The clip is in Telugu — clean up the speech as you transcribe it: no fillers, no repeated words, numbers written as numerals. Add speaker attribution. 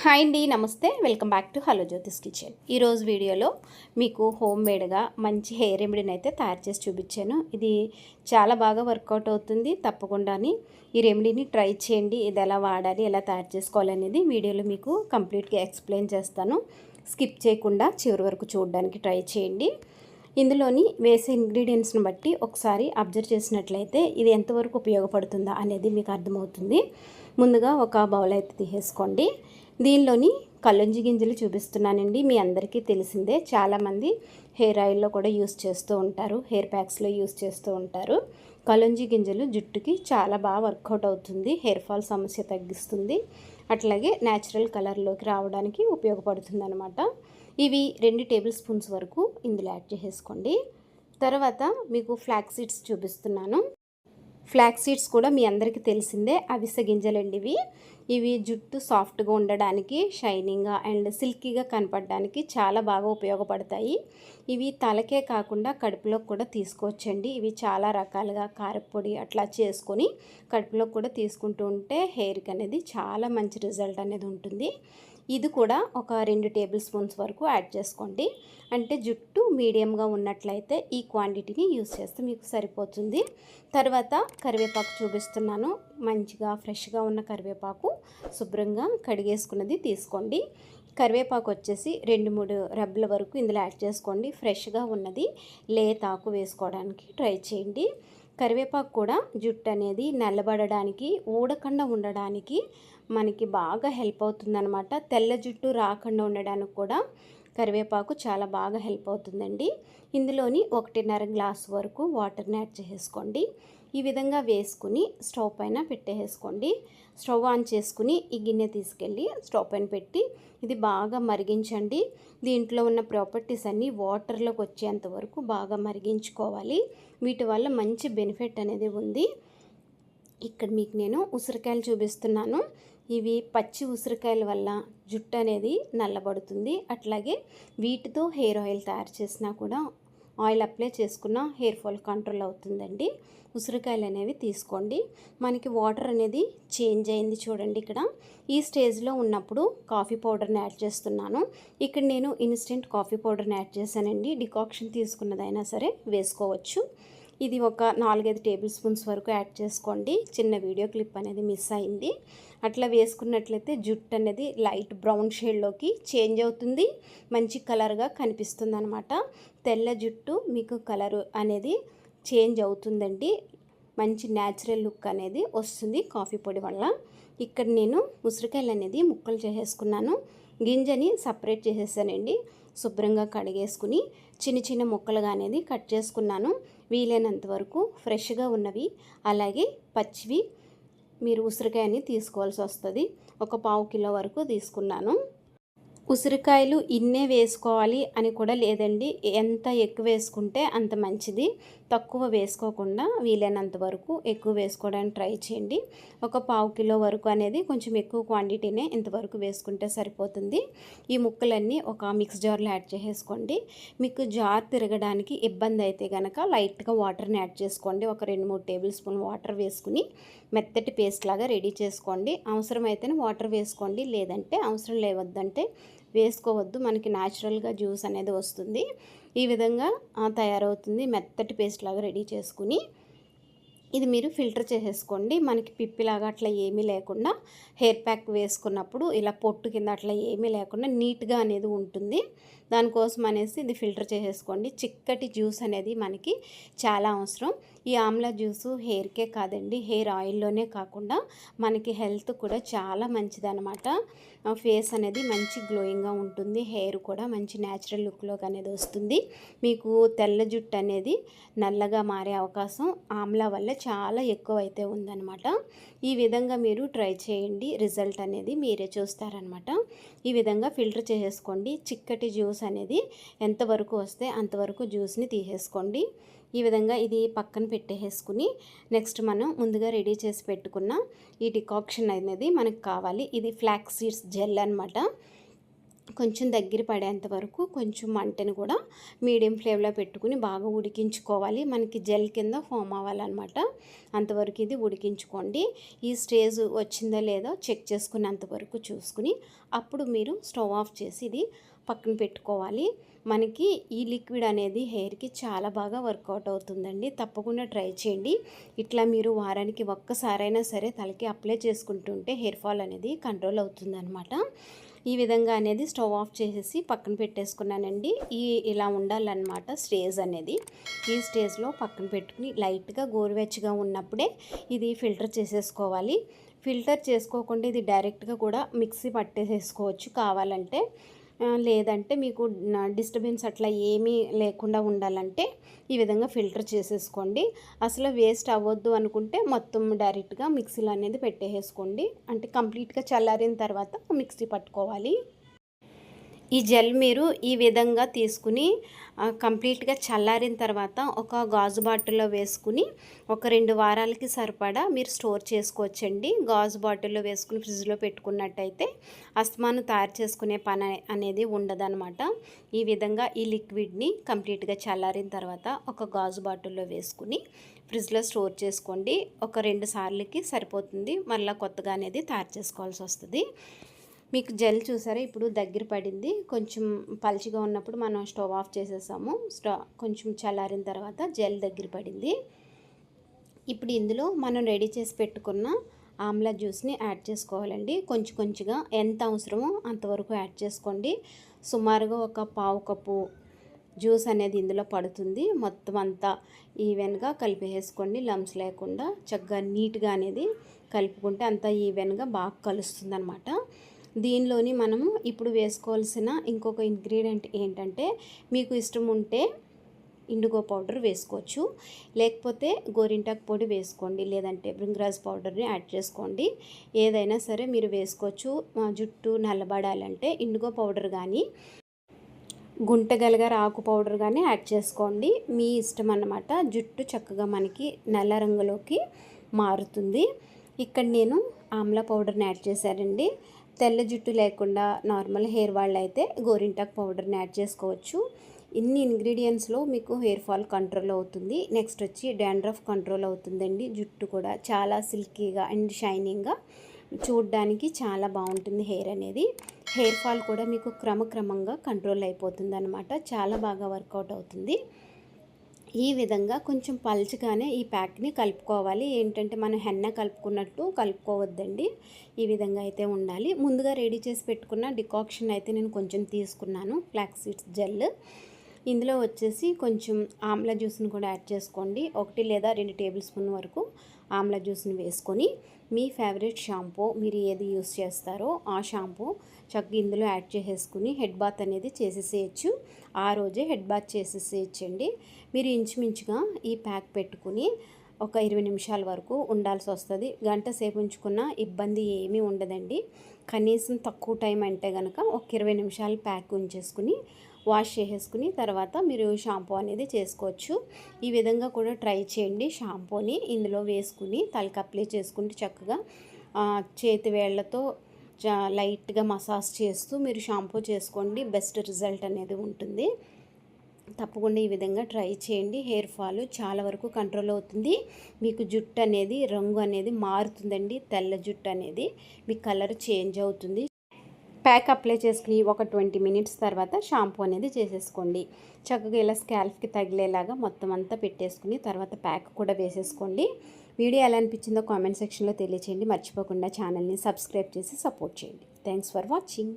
Speaker 1: హాయ్ అండి, నమస్తే. Welcome back to hello జ్యోతిస్ kitchen. ఈరోజు వీడియోలో మీకు హోమ్ మేడ్గా మంచి హెయిర్ రెమెడీని అయితే తయారు చేసి చూపించాను. ఇది చాలా బాగా వర్కౌట్ అవుతుంది. తప్పకుండాని ఈ రెమెడీని ట్రై చేయండి. ఇది ఎలా వాడాలి, ఎలా తయారు చేసుకోవాలి అనేది వీడియోలో మీకు కంప్లీట్గా ఎక్స్ప్లెయిన్ చేస్తాను. స్కిప్ చేయకుండా చివరి వరకు చూడడానికి ట్రై చేయండి. ఇందులోని వేసే ఇంగ్రీడియంట్స్ని బట్టి ఒకసారి అబ్జర్వ్ చేసినట్లయితే ఇది ఎంతవరకు ఉపయోగపడుతుందా అనేది మీకు అర్థమవుతుంది. ముందుగా ఒక బౌల్ అయితే తీసేసుకోండి. దీనిలోని కల్లంజి గింజలు చూపిస్తున్నానండి. మీ అందరికీ తెలిసిందే, చాలామంది హెయిర్ ఆయిల్లో కూడా యూస్ చేస్తూ ఉంటారు, హెయిర్ ప్యాక్స్లో యూస్ చేస్తూ ఉంటారు. కల్లంజి గింజలు జుట్టుకి చాలా బాగా వర్కౌట్ అవుతుంది, హెయిర్ ఫాల్ సమస్య తగ్గిస్తుంది, అట్లాగే న్యాచురల్ కలర్లోకి రావడానికి ఉపయోగపడుతుంది అనమాట. ఇవి 2 టేబుల్ స్పూన్స్ వరకు ఇందులో యాడ్ చేసేసుకోండి. తర్వాత మీకు ఫ్లాక్స్ సీడ్స్ చూపిస్తున్నాను. ఫ్లాక్స్ సీడ్స్ కూడా మీ అందరికీ తెలిసిందే, అవిసె గింజలండి ఇవి జుట్టు సాఫ్ట్గా ఉండడానికి, షైనింగ్గా అండ్ సిల్కీగా కనపడడానికి చాలా బాగా ఉపయోగపడతాయి. ఇవి తలకే కాకుండా కడుపులోకి కూడా తీసుకోవచ్చండి. ఇవి చాలా రకాలుగా కారపొడి అట్లా చేసుకొని కడుపులోకి కూడా తీసుకుంటూ ఉంటే హెయిర్కి అనేది చాలా మంచి రిజల్ట్ అనేది ఉంటుంది. ఇది కూడా ఒక 2 టేబుల్ స్పూన్స్ వరకు యాడ్ చేసుకోండి. అంటే జుట్టు మీడియంగా ఉన్నట్లయితే ఈ క్వాంటిటీని యూస్ చేస్తే మీకు సరిపోతుంది. తర్వాత కరివేపాకు చూపిస్తున్నాను. మంచిగా ఫ్రెష్గా ఉన్న కరివేపాకు శుభ్రంగా కడిగేసుకున్నది తీసుకోండి. కరివేపాకు వచ్చేసి 2-3 రెబ్బల వరకు ఇందులో యాడ్ చేసుకోండి. ఫ్రెష్గా ఉన్నది లేత ఆకు వేసుకోవడానికి ట్రై చేయండి. కరివేపాకు కూడా జుట్టు అనేది నల్లబడడానికి, ఊడకుండా ఉండడానికి మనకి బాగా హెల్ప్ అవుతుందన్నమాట. తెల్ల జుట్టు రాకుండా ఉండడానికి కూడా కరివేపాకు చాలా బాగా హెల్ప్ అవుతుందండి. ఇందులోని 1.5 గ్లాస్ వరకు వాటర్ని యాడ్ చేసుకోండి. ఈ విధంగా వేసుకుని స్టవ్ పైన పెట్టేసుకోండి. స్టవ్ ఆన్ చేసుకుని ఈ గిన్నె తీసుకెళ్ళి స్టవ్ పైన పెట్టి ఇది బాగా మరిగించండి. దీంట్లో ఉన్న ప్రాపర్టీస్ అన్నీ వాటర్లోకి వచ్చేంత వరకు బాగా మరిగించుకోవాలి. వీటి వల్ల మంచి బెనిఫిట్ అనేది ఉంది. ఇక్కడ మీకు నేను ఉసిరికాయలు చూపిస్తున్నాను. ఇవి పచ్చి ఉసిరికాయల వల్ల జుట్టు అనేది నల్లబడుతుంది. అట్లాగే వీటితో హెయిర్ ఆయిల్ తయారు చేసినా కూడా, ఆయిల్ అప్లై చేసుకున్న హెయిర్ ఫాల్ కంట్రోల్ అవుతుందండి. ఉసిరికాయలు అనేవి తీసుకోండి. మనకి వాటర్ అనేది చేంజ్ అయింది చూడండి. ఇక్కడ ఈ స్టేజ్లో ఉన్నప్పుడు కాఫీ పౌడర్ని యాడ్ చేస్తున్నాను. ఇక్కడ నేను ఇన్స్టెంట్ కాఫీ పౌడర్ని యాడ్ చేశానండి. డికాక్షన్ తీసుకున్నదైనా సరే వేసుకోవచ్చు. ఇది ఒక 4-5 టేబుల్ స్పూన్స్ వరకు యాడ్ చేసుకోండి. చిన్న వీడియో క్లిప్ అనేది మిస్ అయింది. అట్లా వేసుకున్నట్లయితే జుట్టు అనేది లైట్ బ్రౌన్ షేడ్లోకి చేంజ్ అవుతుంది, మంచి కలర్గా కనిపిస్తుంది అనమాట. తెల్ల జుట్టు మీకు కలర్ అనేది చేంజ్ అవుతుందండి. మంచి న్యాచురల్ లుక్ అనేది వస్తుంది కాఫీ పొడి వల్ల. ఇక్కడ నేను ఉసిరికాయలు అనేది ముక్కలు చేసేసుకున్నాను. గింజని సపరేట్ చేసేసానండి. శుభ్రంగా కడిగేసుకుని చిన్న చిన్న ముక్కలుగా అనేది కట్ చేసుకున్నాను. వీలైనంత వరకు ఫ్రెష్గా ఉన్నవి అలాగే పచ్చివి మీరు ఉసిరికాయని తీసుకోవాల్సి వస్తుంది. ఒక 1/2 కిలో వరకు తీసుకున్నాను. ఉసిరికాయలు ఇన్నే వేసుకోవాలి అని కూడా లేదండి. ఎంత ఎక్కువ వేసుకుంటే అంత మంచిది. తక్కువ వేసుకోకుండా వీలైనంత వరకు ఎక్కువ వేసుకోవడానికి ట్రై చేయండి. ఒక 1/2 కిలో వరకు అనేది కొంచెం ఎక్కువ క్వాంటిటీనే ఇంతవరకు వేసుకుంటే సరిపోతుంది. ఈ ముక్కలన్నీ ఒక మిక్స్ జార్లో యాడ్ చేసేసుకోండి. మీకు జార్ తిరగడానికి ఇబ్బంది అయితే కనుక లైట్గా వాటర్ని యాడ్ చేసుకోండి. ఒక 2-3 టేబుల్ స్పూన్ వాటర్ వేసుకుని మెత్తటి పేస్ట్ లాగా రెడీ చేసుకోండి. అవసరమైతేనే వాటర్ వేసుకోండి, లేదంటే అవసరం లేవద్దంటే వేసుకోవద్దు. మనకి న్యాచురల్గా జ్యూస్ అనేది వస్తుంది. ఈ విధంగా తయారవుతుంది. మెత్తటి పేస్ట్ లాగా రెడీ చేసుకుని ఇది మీరు ఫిల్టర్ చేసేసుకోండి. మనకి పిప్పిలాగా అట్లా ఏమీ లేకుండా హెయిర్ ప్యాక్ వేసుకున్నప్పుడు ఇలా పొట్టు కింద అట్లా ఏమీ లేకుండా నీట్గా అనేది ఉంటుంది. దానికోసం అనేసి ఇది ఫిల్టర్ చేసేసుకోండి. చిక్కటి జ్యూస్ అనేది మనకి చాలా అవసరం. ఈ ఆమ్లా జ్యూసు హెయిర్కే కాదండి, హెయిర్ ఆయిల్లోనే కాకుండా మనకి హెల్త్ కూడా చాలా మంచిది అనమాట. ఫేస్ అనేది మంచి గ్లోయింగ్గా ఉంటుంది, హెయిర్ కూడా మంచి న్యాచురల్ లుక్లోకి అనేది వస్తుంది. మీకు తెల్ల జుట్టు అనేది నల్లగా మారే అవకాశం ఆమ్లా వల్ల చాలా ఎక్కువ అయితే ఉందన్నమాట. ఈ విధంగా మీరు ట్రై చేయండి, రిజల్ట్ అనేది మీరే చూస్తారనమాట. ఈ విధంగా ఫిల్టర్ చేసేసుకోండి. చిక్కటి జ్యూస్ అనేది ఎంతవరకు వస్తే అంతవరకు జ్యూస్ని తీసేసుకోండి. ఈ విధంగా ఇది పక్కన పెట్టేసుకుని నెక్స్ట్ మనం ముందుగా రెడీ చేసి పెట్టుకున్న ఈ డికాక్షన్ అనేది మనకు కావాలి. ఇది ఫ్లాక్స్ సీడ్స్ జెల్ అనమాట. కొంచెం దగ్గర పడేంత వరకు కొంచెం మంటను కూడా మీడియం ఫ్లేమ్లో పెట్టుకుని బాగా ఉడికించుకోవాలి. మనకి జెల్ కింద ఫామ్ అవ్వాలన్నమాట. అంతవరకు ఇది ఉడికించుకోండి. ఈ స్టేజ్ వచ్చిందో లేదో చెక్ చేసుకున్నంతవరకు చూసుకుని అప్పుడు మీరు స్టవ్ ఆఫ్ చేసి ఇది పక్కన పెట్టుకోవాలి. మనకి ఈ లిక్విడ్ అనేది హెయిర్కి చాలా బాగా వర్కౌట్ అవుతుందండి. తప్పకుండా ట్రై చేయండి. ఇట్లా మీరు వారానికి ఒక్కసారైనా సరే తలకి అప్లై చేసుకుంటుంటే హెయిర్ ఫాల్ అనేది కంట్రోల్ అవుతుందన్నమాట. ఈ విధంగా అనేది స్టవ్ ఆఫ్ చేసేసి పక్కన పెట్టేసుకున్నానండి. ఇలా ఉండాలన్నమాట స్టేజ్ అనేది. ఈ స్టేజ్లో పక్కన పెట్టుకుని లైట్గా గోరువెచ్చగా ఉన్నప్పుడే ఇది ఫిల్టర్ చేసేసుకోవాలి. ఫిల్టర్ చేసుకోకుండా ఇది డైరెక్ట్గా కూడా మిక్సీ పట్టేసేసుకోవచ్చు కావాలంటే. లేదంటే మీకు డిస్టర్బెన్స్ అట్లా ఏమీ లేకుండా ఉండాలంటే ఈ విధంగా ఫిల్టర్ చేసేసుకోండి. అసలు వేస్ట్ అవ్వద్దు అనుకుంటే మొత్తం డైరెక్ట్గా మిక్సీలో అనేది పెట్టేసుకోండి. అంటే కంప్లీట్గా చల్లారిన తర్వాత మిక్సీ పట్టుకోవాలి. ఈ జెల్ మీరు ఈ విధంగా తీసుకుని కంప్లీట్గా చల్లారిన తర్వాత ఒక గాజు బాటిల్లో వేసుకుని ఒక 2 వారాలకి సరిపడా మీరు స్టోర్ చేసుకోవచ్చండి. గాజు బాటిల్లో వేసుకుని ఫ్రిడ్జ్లో పెట్టుకున్నట్టయితే అస్తమాను తయారు చేసుకునే పని అనేది ఉండదన్నమాట. ఈ విధంగా ఈ లిక్విడ్ని కంప్లీట్గా చల్లారిన తర్వాత ఒక గాజు బాటిల్లో వేసుకుని ఫ్రిడ్జ్లో స్టోర్ చేసుకోండి. ఒక 2 సార్లకి సరిపోతుంది. మళ్ళీ కొత్తగా అనేది తయారు చేసుకోవాల్సి వస్తుంది. మీకు జెల్ చూసారా ఇప్పుడు దగ్గర పడింది. కొంచెం పల్చిగా ఉన్నప్పుడు మనం స్టవ్ ఆఫ్ చేసేసాము. కొంచెం చల్లారిన తర్వాత జెల్ దగ్గర పడింది. ఇప్పుడు ఇందులో మనం రెడీ చేసి పెట్టుకున్న ఆమ్లా జ్యూస్ని యాడ్ చేసుకోవాలండి. కొంచెం కొంచెంగా ఎంత అవసరమో అంతవరకు యాడ్ చేసుకోండి. సుమారుగా ఒక పావు కప్పు జ్యూస్ అనేది ఇందులో పడుతుంది. మొత్తం అంతా ఈవెన్గా కలిపేసుకోండి. లమ్స్ లేకుండా చక్కగా నీట్గా అనేది కలుపుకుంటే అంతా ఈవెన్గా బాగా కలుస్తుంది అన్నమాట. దీనిలోని మనము ఇప్పుడు వేసుకోవాల్సిన ఇంకొక ఇంగ్రీడియంట్ ఏంటంటే, మీకు ఇష్టం ఉంటే ఇండిగో పౌడర్ వేసుకోవచ్చు, లేకపోతే గోరింటాకు పొడి వేసుకోండి, లేదంటే భృంగరాజ్ పౌడర్ని యాడ్ చేసుకోండి. ఏదైనా సరే మీరు వేసుకోవచ్చు. జుట్టు నల్లబడాలంటే ఇండిగో పౌడర్ కానీ గుంటగలగర ఆకు పౌడర్ కానీ యాడ్ చేసుకోండి. మీ ఇష్టం అన్నమాట. జుట్టు చక్కగా మనకి నల్ల రంగులోకి మారుతుంది. ఇక్కడ నేను ఆమ్లా పౌడర్ని యాడ్ చేశానండి. తెల్ల జుట్టు లేకుండా నార్మల్ హెయిర్ వాళ్ళు అయితే గోరింటాకు పౌడర్ని యాడ్ చేసుకోవచ్చు. ఇన్ని ఇంగ్రీడియంట్స్లో మీకు హెయిర్ ఫాల్ కంట్రోల్ అవుతుంది. నెక్స్ట్ వచ్చి డాండ్రఫ్ కంట్రోల్ అవుతుందండి. జుట్టు కూడా చాలా సిల్కీగా అండ్ షైనింగ్గా చూడడానికి చాలా బాగుంటుంది హెయిర్ అనేది. హెయిర్ ఫాల్ కూడా మీకు క్రమక్రమంగా కంట్రోల్ అయిపోతుంది అన్నమాట. చాలా బాగా వర్కౌట్ అవుతుంది. ఈ విధంగా కొంచెం పల్చగానే ఈ ప్యాక్ని కలుపుకోవాలి. ఏంటంటే మనం హెన్న కలుపుకున్నట్టు కలుపుకోవద్దండి. ఈ విధంగా అయితే ఉండాలి. ముందుగా రెడీ చేసి పెట్టుకున్న డికాక్షన్ అయితే నేను కొంచెం తీసుకున్నాను, ఫ్లాక్స్ సీడ్స్ జెల్. ఇందులో వచ్చేసి కొంచెం ఆమ్లా జ్యూస్ని కూడా యాడ్ చేసుకోండి. 1 లేదా 2 టేబుల్ స్పూన్ వరకు ఆమ్లా జ్యూస్ని వేసుకొని మీ ఫేవరెట్ షాంపూ మీరు ఏది యూస్ చేస్తారో ఆ షాంపూ చక్కగా ఇందులో యాడ్ చేసేసుకుని హెడ్ బాత్ అనేది చేసేసేయచ్చు. ఆ రోజే హెడ్ బాత్ చేసేసేయచ్చండి. మీరు ఇంచుమించుగా ఈ ప్యాక్ పెట్టుకుని ఒక 20 నిమిషాల వరకు ఉండాల్సి వస్తుంది. గంట సేపు ఉంచుకున్న ఇబ్బంది ఏమీ ఉండదండి. కనీసం తక్కువ టైం అంటే కనుక ఒక 20 నిమిషాలు ప్యాక్ ఉంచేసుకుని వాష్ చేసేసుకుని తర్వాత మీరు షాంపూ అనేది చేసుకోవచ్చు. ఈ విధంగా కూడా ట్రై చేయండి. షాంపూని ఇందులో వేసుకుని తలకి అప్లై చేసుకుంటే చక్కగా చేతి వేళ్లతో లైట్గా మసాజ్ చేస్తూ మీరు షాంపూ చేసుకోండి. బెస్ట్ రిజల్ట్ అనేది ఉంటుంది. తప్పకుండా ఈ విధంగా ట్రై చేయండి. హెయిర్ ఫాల్ చాలా వరకు కంట్రోల్ అవుతుంది. మీకు జుట్టు అనేది రంగు అనేది మారుతుందండి. తెల్ల జుట్టు అనేది మీ కలర్ చేంజ్ అవుతుంది. ప్యాక్ అప్లై చేసుకుని ఒక 20 మినిట్స్ తర్వాత షాంపూ అనేది చేసేసుకోండి. చక్కగా ఇలా స్కాల్ఫ్కి తగిలేలాగా మొత్తం అంతా పెట్టేసుకుని తర్వాత ప్యాక్ కూడా వేసేసుకోండి. వీడియో ఎలా అనిపించిందో కామెంట్ సెక్షన్లో తెలియచేయండి. మర్చిపోకుండా ఛానల్ని సబ్స్క్రైబ్ చేసి సపోర్ట్ చేయండి. Thanks for watching.